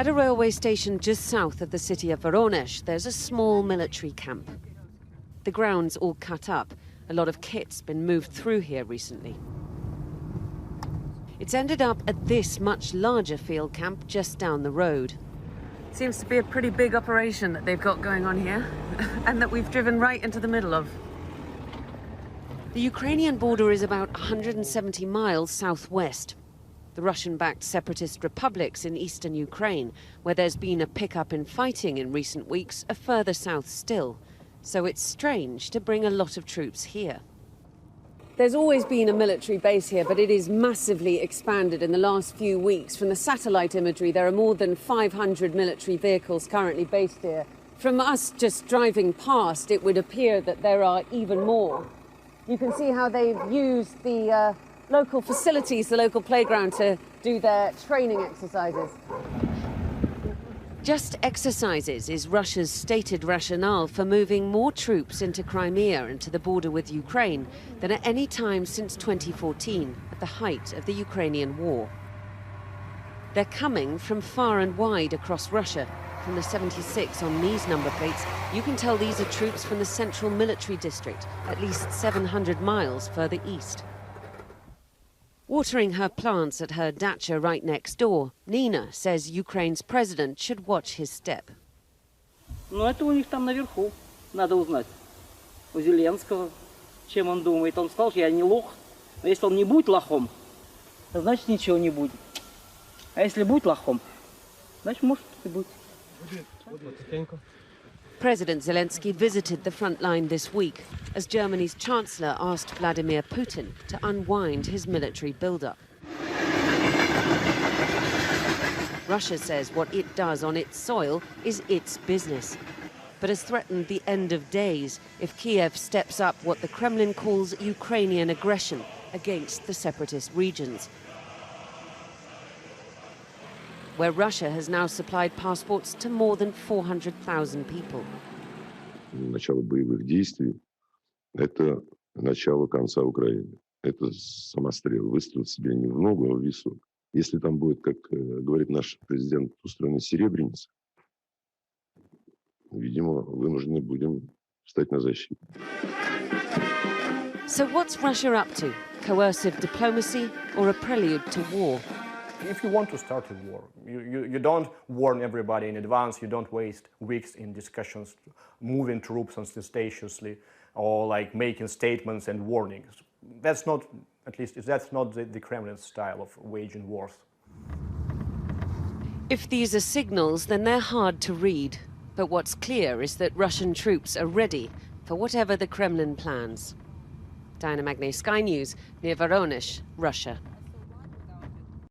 At a railway station just south of the city of Voronezh, there's a small military camp. The ground's all cut up. A lot of kit's been moved through here recently. It's ended up at this much larger field camp just down the road. Seems to be a pretty big operation that they've got going on here, and that we've driven right into the middle of. The Ukrainian border is about 170 miles southwest. The Russian-backed separatist republics in eastern Ukraine, where there's been a pickup in fighting in recent weeks, are further south still. So it's strange to bring a lot of troops here. There's always been a military base here, but it is massively expanded in the last few weeks. From the satellite imagery, there are more than 500 military vehicles currently based here. From us just driving past, it would appear that there are even more. You can see how they've used the local facilities, the local playground, to do their training exercises. Just exercises is Russia's stated rationale for moving more troops into Crimea and to the border with Ukraine than at any time since 2014, at the height of the Ukrainian war. They're coming from far and wide across Russia. From the 76 on these number plates, you can tell these are troops from the Central Military District, at least 700 miles further east. Watering her plants at her dacha right next door, Nina says Ukraine's president should watch his step. Ну, это у них там наверху. Надо узнать. У Зеленского, чем он думает. Он сказал, что я не лох. Но если он не будет лохом, значит ничего не будет. А если будет лохом, значит, может, и будет. President Zelensky visited the front line this week as Germany's chancellor asked Vladimir Putin to unwind his military buildup. Russia says what it does on its soil is its business, but has threatened the end of days if Kiev steps up what the Kremlin calls Ukrainian aggression against the separatist regions, where Russia has now supplied passports to more than 400,000 people. Начало боевых действий – это начало конца Украины. Это самострел, выстрел себе не в ногу, а в висок. Если там будет, как говорит наш президент, устроена серебряница, видимо, вынуждены будем встать на защиту. So what's Russia up to? Coercive diplomacy or a prelude to war? If you want to start a war, you don't warn everybody in advance, you don't waste weeks in discussions, moving troops ostentatiously, or like making statements and warnings. That's not, at least that's not the Kremlin's style of waging wars. If these are signals, then they're hard to read. But what's clear is that Russian troops are ready for whatever the Kremlin plans. Diana Magne, Sky News, near Voronezh, Russia.